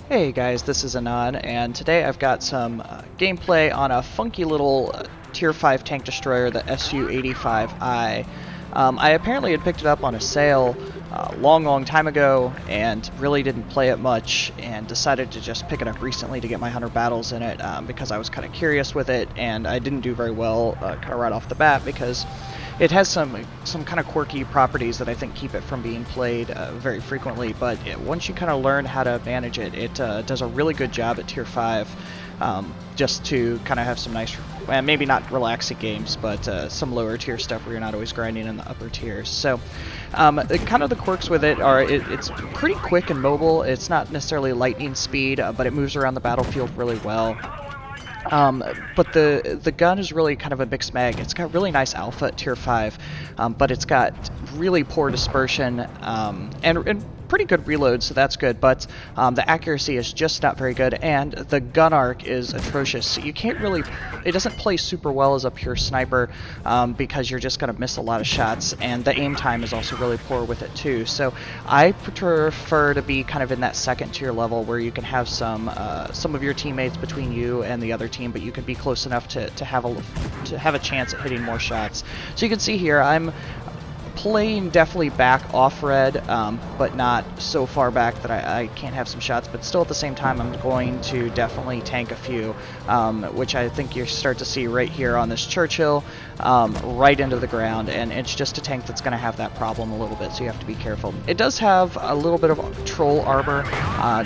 Hey guys, this is Anon, and today I've got some gameplay on a funky little Tier 5 tank destroyer, the SU-85i. I apparently had picked it up on a sale a long time ago and really didn't play it much, and decided to just pick it up recently to get my 100 battles in it because I was kind of curious with it, and I didn't do very well kind of right off the bat because it has some kind of quirky properties that I think keep it from being played very frequently, but once you kind of learn how to manage it, it does a really good job at Tier 5, just to kind of have some nice, well, maybe not relaxing games, but some lower tier stuff where you're not always grinding in the upper tiers. So kind of the quirks with it are it's pretty quick and mobile. It's not necessarily lightning speed, but it moves around the battlefield really well. But the gun is really kind of a mixed mag. It's got really nice alpha at Tier 5, but it's got really poor dispersion and pretty good reload, so that's good, but the accuracy is just not very good, and the gun arc is atrocious. So you can't really, it doesn't play super well as a pure sniper because you're just going to miss a lot of shots, and the aim time is also really poor with it too. So I prefer to be kind of in that second tier level where you can have some of your teammates between you and the other team, but you can be close enough to have a chance at hitting more shots. So you can see here I'm playing definitely back off red, but not so far back that I can't have some shots, but still at the same time I'm going to definitely tank a few, which I think you start to see right here on this Churchill, right into the ground, and it's just a tank that's going to have that problem a little bit, so you have to be careful. It does have a little bit of troll armor.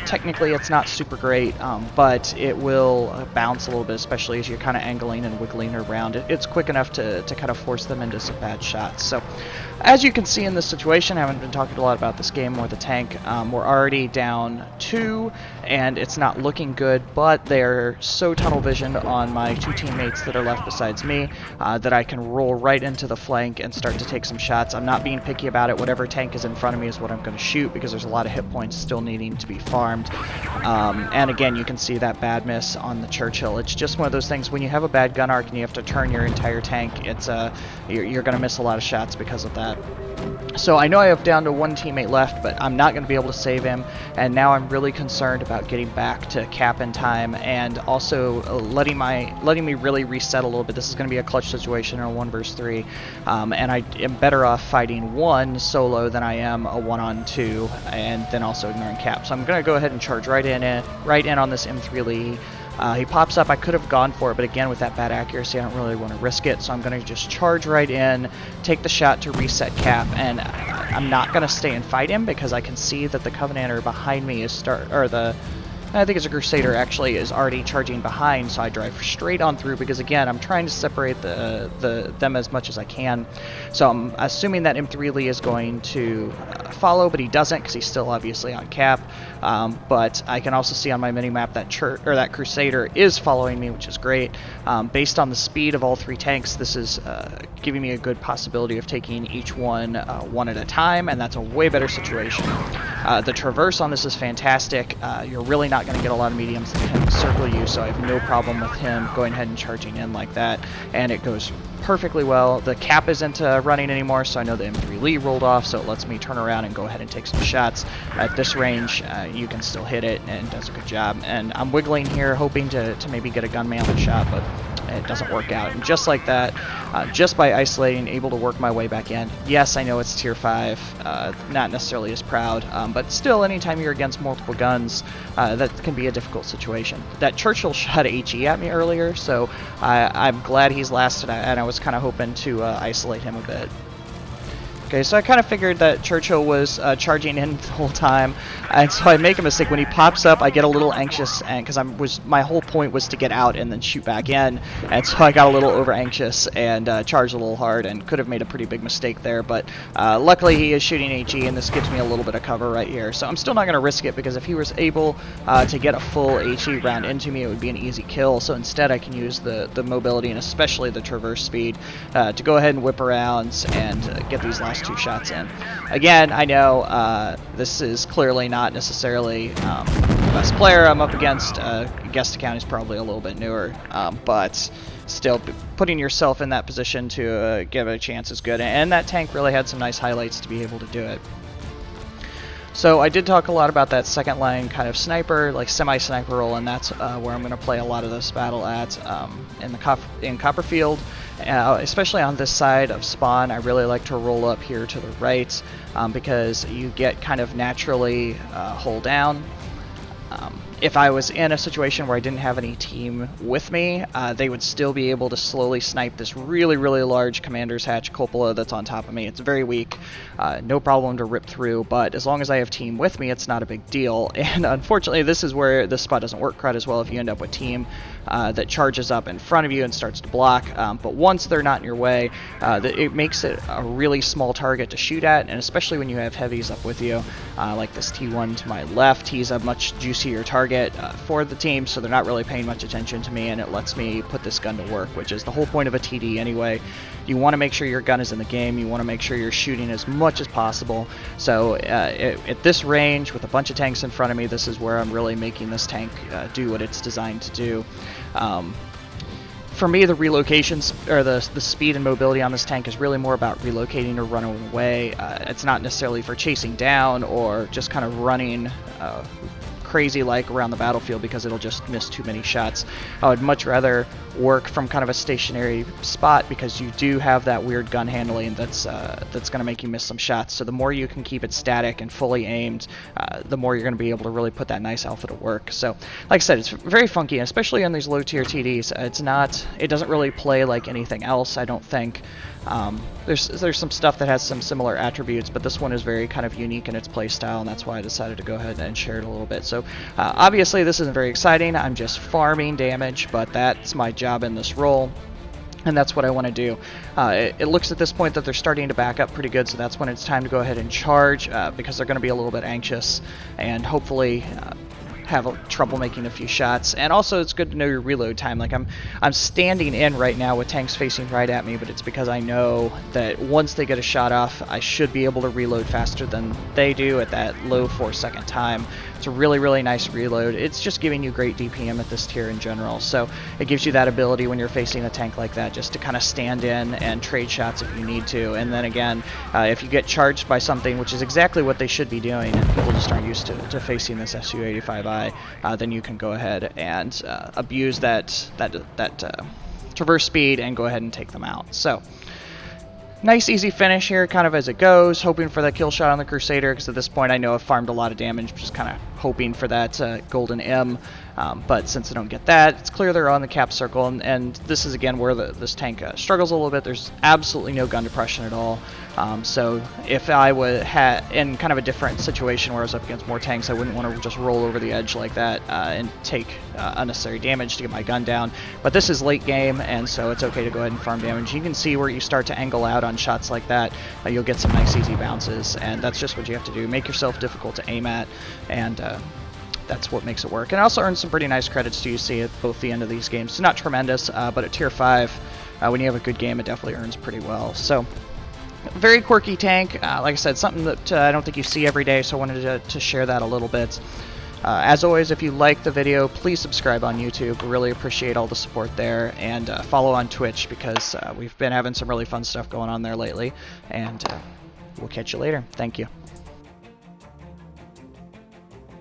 Technically it's not super great, but it will bounce a little bit, especially as you're kind of angling and wiggling around. It's quick enough to kind of force them into some bad shots. So as you can see in this situation, I haven't been talking a lot about this game or the tank. We're already down 2, and it's not looking good, but they're so tunnel visioned on my 2 teammates that are left besides me that I can roll right into the flank and start to take some shots. I'm not being picky about it. Whatever tank is in front of me is what I'm going to shoot because there's a lot of hit points still needing to be farmed. And again, you can see that bad miss on the Churchill. It's just one of those things when you have a bad gun arc and you have to turn your entire tank, it's you're going to miss a lot of shots because of that. So I know I have down to 1 teammate left, but I'm not going to be able to save him, and now I'm really concerned about getting back to cap in time and also letting me really reset a little bit. This is going to be a clutch situation in a 1 versus 3, and I am better off fighting 1 solo than I am a 1-on-2, and then also ignoring cap. So I'm going to go ahead and charge right in on this M3 Lee. He pops up. I could have gone for it, but again, with that bad accuracy, I don't really want to risk it, so I'm going to just charge right in, take the shot to reset cap, and I'm not going to stay and fight him because I can see that the Covenanter behind me is I think it's a Crusader actually, is already charging behind, so I drive straight on through because again, I'm trying to separate them as much as I can. So I'm assuming that M3 Lee is going to follow, but he doesn't because he's still obviously on cap. But I can also see on my minimap that Crusader is following me, which is great. Based on the speed of all 3 tanks, this is giving me a good possibility of taking each one at a time, and that's a way better situation. The traverse on this is fantastic. You're really not going to get a lot of mediums that can circle you, so I have no problem with him going ahead and charging in like that, and it goes perfectly well. The cap isn't running anymore, so I know the M3 Lee rolled off, so it lets me turn around and go ahead and take some shots. At this range, you can still hit it, and it does a good job. And I'm wiggling here, hoping to maybe get a gunman shot, but it doesn't work out. And just like that, just by isolating, able to work my way back in. Yes, I know it's Tier 5, not necessarily as proud, but still, anytime you're against multiple guns, that can be a difficult situation. That Churchill shot HE at me earlier, so I'm glad he's lasted, and I was kind of hoping to isolate him a bit. Okay, so I kind of figured that Churchill was charging in the whole time, and so I make a mistake. When he pops up, I get a little anxious, and because my whole point was to get out and then shoot back in, and so I got a little over anxious and charged a little hard, and could have made a pretty big mistake there. But luckily, he is shooting HE, and this gives me a little bit of cover right here. So I'm still not going to risk it because if he was able to get a full HE round into me, it would be an easy kill. So instead, I can use the mobility and especially the traverse speed to go ahead and whip around and get these last 2 shots in. Again, I know this is clearly not necessarily the best player I'm up against. Guest account is probably a little bit newer, but still putting yourself in that position to give it a chance is good. And that tank really had some nice highlights to be able to do it. So I did talk a lot about that second line kind of sniper, like semi-sniper role, and that's where I'm going to play a lot of this battle at in Copperfield. Especially on this side of spawn, I really like to roll up here to the right because you get kind of naturally hull down. If I was in a situation where I didn't have any team with me, they would still be able to slowly snipe this really, really large Commander's Hatch cupola that's on top of me. It's very weak, no problem to rip through, but as long as I have team with me, it's not a big deal. And unfortunately, this is where this spot doesn't work quite as well if you end up with team that charges up in front of you and starts to block. But once they're not in your way, it makes it a really small target to shoot at, and especially when you have heavies up with you, like this T1 to my left. He's a much juicier target for the team, so they're not really paying much attention to me, and it lets me put this gun to work, which is the whole point of a TD anyway. You want to make sure your gun is in the game, you want to make sure you're shooting as much as possible. So at this range, with a bunch of tanks in front of me, this is where I'm really making this tank do what it's designed to do. For me, the relocations, or the speed and mobility on this tank is really more about relocating or running away. It's not necessarily for chasing down or just kind of running crazy like around the battlefield, because it'll just miss too many shots. I would much rather work from kind of a stationary spot, because you do have that weird gun handling that's going to make you miss some shots. So the more you can keep it static and fully aimed, the more you're going to be able to really put that nice alpha to work. So like I said, it's very funky, especially on these low tier TDs. It doesn't really play like anything else, I don't think. There's some stuff that has some similar attributes, but this one is very kind of unique in its play style, and that's why I decided to go ahead and share it a little bit. So obviously this isn't very exciting. I'm just farming damage, but that's my job in this role, and that's what I want to do. It looks at this point that they're starting to back up pretty good, so that's when it's time to go ahead and charge, because they're going to be a little bit anxious and hopefully have trouble making a few shots. And also it's good to know your reload time. Like I'm standing in right now with tanks facing right at me, but it's because I know that once they get a shot off, I should be able to reload faster than they do at that low 4-second time. It's a really, really nice reload. It's just giving you great DPM at this tier in general, so it gives you that ability when you're facing a tank like that just to kind of stand in and trade shots if you need to. And then again, if you get charged by something, which is exactly what they should be doing, and people just aren't used to facing this SU-85i, then you can go ahead and abuse that traverse speed and go ahead and take them out. So nice easy finish here, kind of as it goes, hoping for that kill shot on the Crusader, because at this point I know I've farmed a lot of damage, just kind of hoping for that golden M. But since I don't get that, it's clear they're on the cap circle, and this is again where this tank struggles a little bit. There's absolutely no gun depression at all. So if I was in kind of a different situation where I was up against more tanks, I wouldn't want to just roll over the edge like that and take unnecessary damage to get my gun down. But this is late game, and so it's okay to go ahead and farm damage. You can see where you start to angle out on shots like that, you'll get some nice easy bounces, and that's just what you have to do. Make yourself difficult to aim at, and that's what makes it work. And I also earned some pretty nice credits too. You see at both the end of these games. It's not tremendous, but at tier 5, when you have a good game, it definitely earns pretty well. So very quirky tank. Like I said, something that I don't think you see every day, so I wanted to share that a little bit. As always, if you like the video, please subscribe on YouTube. Really appreciate all the support there, and follow on Twitch, because we've been having some really fun stuff going on there lately, and we'll catch you later. Thank you.